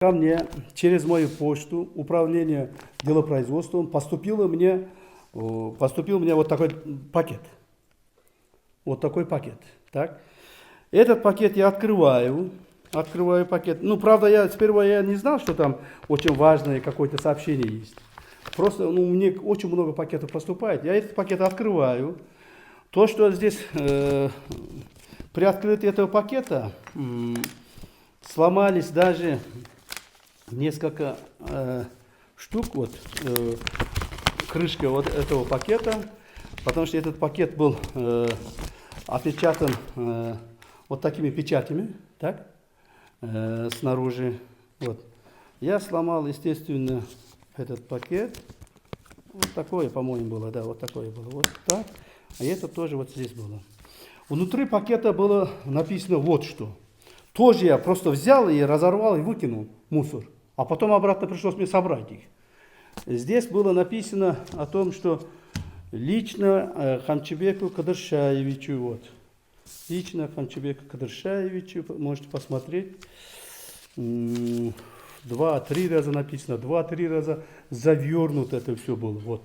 Ко мне через мою почту управление делопроизводством поступил мне вот такой пакет. Вот такой пакет. Так? Этот пакет я открываю пакет. Ну, правда, сперва я не знал, что там очень важное какое-то сообщение есть. Просто мне очень много пакетов поступает. Я этот пакет открываю. То, что здесь при открытии этого пакета сломались даже несколько штук, крышка вот этого пакета, потому что этот пакет был опечатан вот такими печатями, так, снаружи. Вот. Я сломал, естественно, этот пакет. Вот такое, по-моему, было, да, вот такое было, вот так. А это тоже вот здесь было. Внутри пакета было написано вот что. Тоже я просто взял и разорвал и выкинул мусор. А потом обратно пришлось мне собрать их. Здесь было написано о том, что лично Хамчебеку Кадыршаевичу, вот. Лично Хамчебеку Кадыршаевичу, можете посмотреть. 2-3 раза написано, 2-3 раза завернуто это все было. Вот.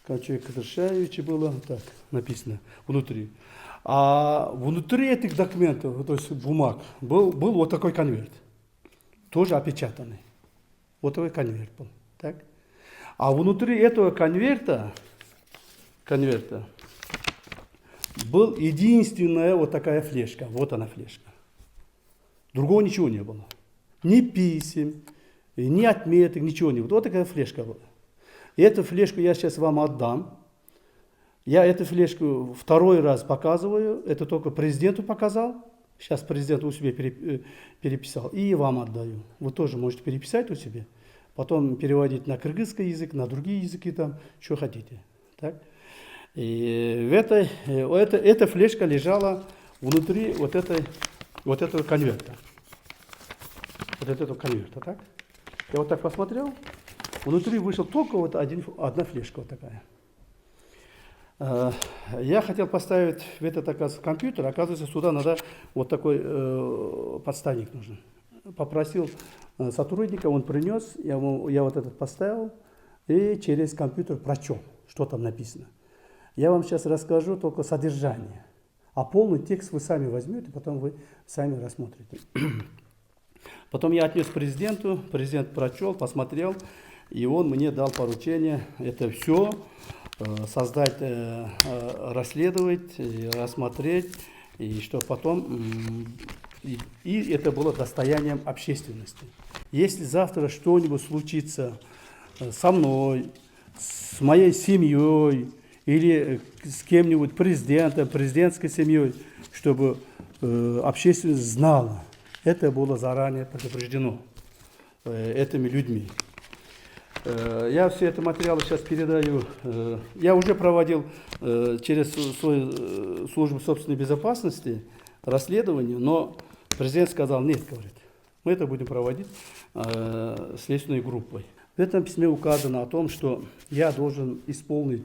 Хамчебеку Кадыршаевичу было так написано внутри. А внутри этих документов, то есть бумаг, был вот такой конверт. Тоже опечатанный. Вот такой конверт был. Так? А внутри этого конверта был единственная вот такая флешка. Вот она флешка. Другого ничего не было. Ни писем, ни отметок, ничего не было. Вот такая флешка была. И эту флешку я сейчас вам отдам. Я эту флешку второй раз показываю. Это только президенту показал. Сейчас президент у себя переписал. И вам отдаю. Вы тоже можете переписать у себя. Потом переводить на кыргызский язык, на другие языки, там, что хотите. Так? И эта флешка лежала внутри вот этого конверта. Вот этого конверта, так? Я вот так посмотрел. Внутри вышел только вот одна флешка вот такая. Я хотел поставить в этот, оказывается, компьютер. Оказывается, сюда надо вот такой подставник нужен. Попросил сотрудника, он принес, я вот этот поставил и через компьютер прочел, что там написано. Я вам сейчас расскажу только содержание, а полный текст вы сами возьмете, потом вы сами рассмотрите. Потом я отнес президенту, президент прочел, посмотрел, и он мне дал поручение это все создать, расследовать, рассмотреть, и что потом... И это было достоянием общественности. Если завтра что-нибудь случится со мной, с моей семьей или с кем-нибудь президентом, президентской семьей, чтобы общественность знала, это было заранее предупреждено этими людьми. Я все это материалы сейчас передаю. Я уже проводил через свою службу собственной безопасности расследование, но президент сказал, нет, говорит, мы это будем проводить следственной группой. В этом письме указано о том, что я должен исполнить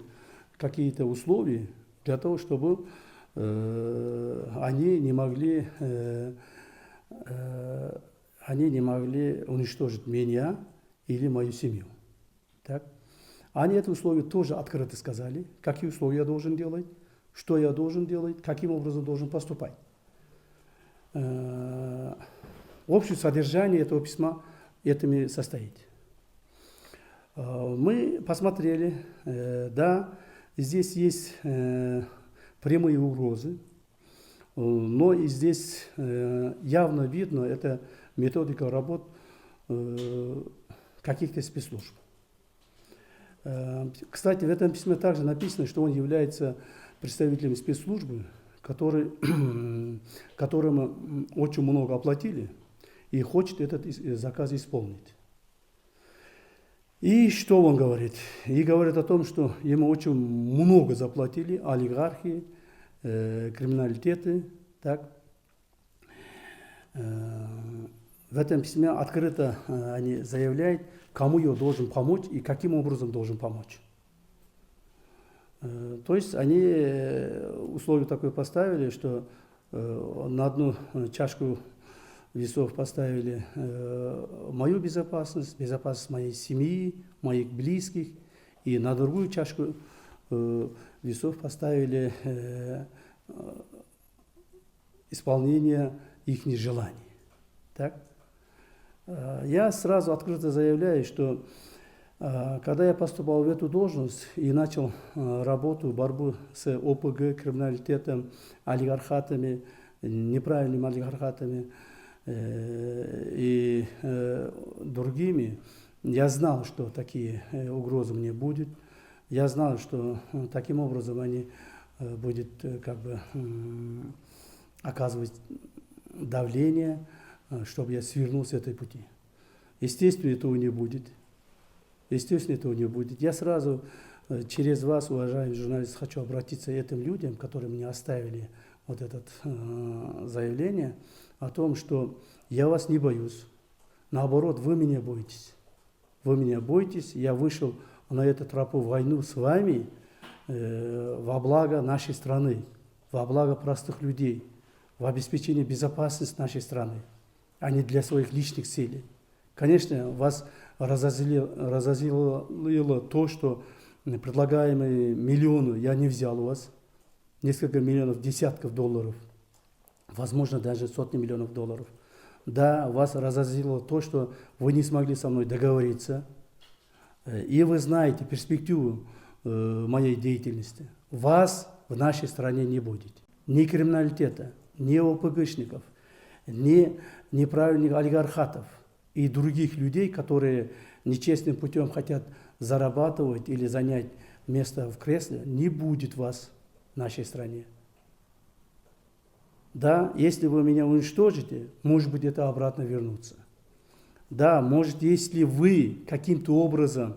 какие-то условия для того, чтобы они не могли уничтожить меня или мою семью. Так? Они это условие тоже открыто сказали, какие условия я должен делать, что я должен делать, каким образом должен поступать. Общее содержание этого письма этими состоит. Мы посмотрели, да, здесь есть прямые угрозы, но и здесь явно видно, это методика работ каких-то спецслужб. Кстати, в этом письме также написано, что он является представителем спецслужбы, которым очень много оплатили и хочет этот заказ исполнить. И что он говорит? И говорит о том, что ему очень много заплатили олигархи, криминалитеты. Так? В этом письме открыто они заявляют, кому я должен помочь и каким образом должен помочь. То есть они условие такое поставили, что на одну чашку весов поставили мою безопасность, безопасность моей семьи, моих близких, и на другую чашку весов поставили исполнение их желаний. Так? Я сразу открыто заявляю, что когда я поступал в эту должность и начал работу, борьбу с ОПГ, криминалитетом, олигархатами, неправильными олигархатами и другими, я знал, что такие угрозы мне будут. Я знал, что таким образом они будут как бы оказывать давление, чтобы я свернул с этой пути. Естественно, этого не будет. Естественно, этого не будет. Я сразу через вас, уважаемые журналисты, хочу обратиться к этим людям, которые мне оставили вот это заявление о том, что я вас не боюсь. Наоборот, вы меня боитесь. Вы меня боитесь. Я вышел на эту тропу войну с вами во благо нашей страны, во благо простых людей, в обеспечении безопасности нашей страны, а не для своих личных целей. Конечно, вас разозлило то, что предлагаемые миллионы я не взял у вас, несколько миллионов, десятков долларов, возможно, даже сотни миллионов долларов. Да, вас разозлило то, что вы не смогли со мной договориться, и вы знаете перспективу моей деятельности. Вас в нашей стране не будет. Ни криминалитета, ни ОПГшников, ни неправильных олигархатов и других людей, которые нечестным путем хотят зарабатывать или занять место в кресле, не будет вас в нашей стране. Да, если вы меня уничтожите, может быть, это обратно вернуться. Да, может, если вы каким-то образом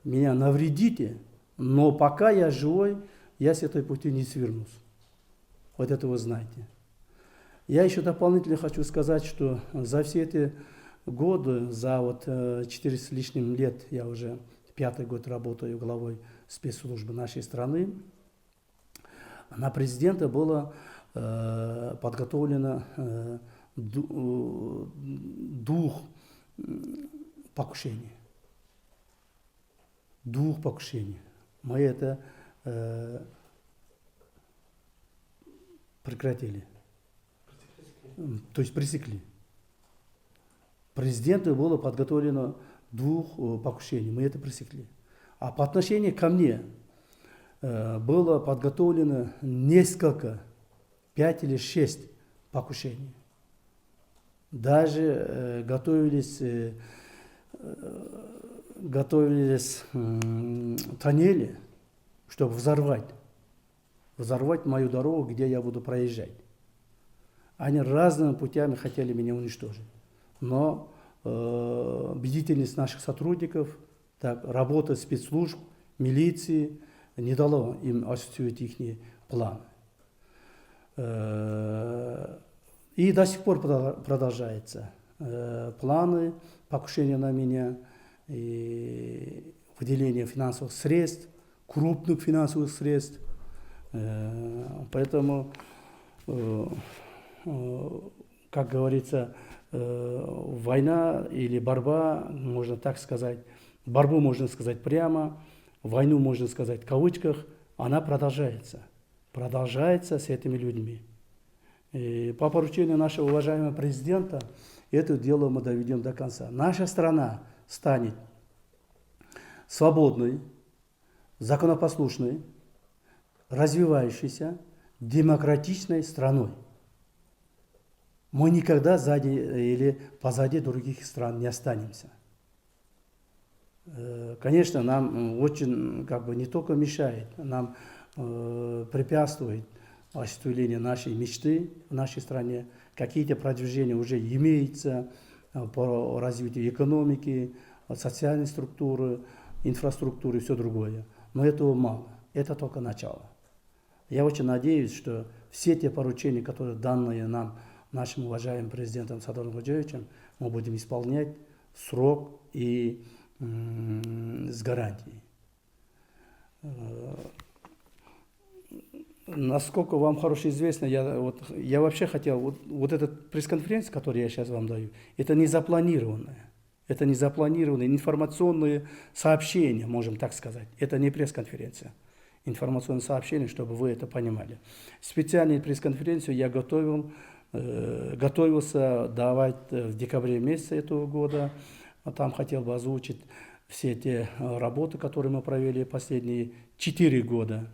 меня навредите, но пока я живой, я с этой пути не свернусь. Вот это вы знаете. Я еще дополнительно хочу сказать, что за все эти годы, за вот 4 с лишним лет, я уже 5-й год работаю главой спецслужбы нашей страны, на президента было подготовлено двух покушений. Двух покушений. Мы это прекратили. То есть пресекли. Президенту было подготовлено двух покушений. Мы это пресекли. А по отношению ко мне было подготовлено несколько, 5 или 6 покушений. Даже готовились тоннели, чтобы взорвать мою дорогу, где я буду проезжать. Они разными путями хотели меня уничтожить. Но бдительность наших сотрудников, так, работа спецслужб, милиции не дало им осуществить их планы. И до сих пор продолжается. Планы покушения на меня, и выделение финансовых средств, крупных финансовых средств. Поэтому, как говорится, война или борьба, можно так сказать, борьбу можно сказать прямо, войну можно сказать в кавычках, она продолжается. Продолжается с этими людьми. И по поручению нашего уважаемого президента это дело мы доведем до конца. Наша страна станет свободной, законопослушной, развивающейся, демократичной страной. Мы никогда сзади или позади других стран не останемся. Конечно, нам очень не только мешает, нам препятствует осуществлению нашей мечты в нашей стране. Какие-то продвижения уже имеются по развитию экономики, социальной структуры, инфраструктуры и все другое. Но этого мало. Это только начало. Я очень надеюсь, что все те поручения, которые данные нам, нашим уважаемым президентом Садыром Ходжаевичем, мы будем исполнять в срок и с гарантией. Насколько вам хорошо известно, я вообще хотел, вот этот пресс-конференция, которую я сейчас вам даю, это не запланированное. Это не запланированные информационные сообщения, можем так сказать. Это не пресс-конференция. Информационное сообщение, чтобы вы это понимали. Специальную пресс-конференцию я готовился давать в декабре месяце этого года. Там хотел бы озвучить все те работы, которые мы провели последние 4 года.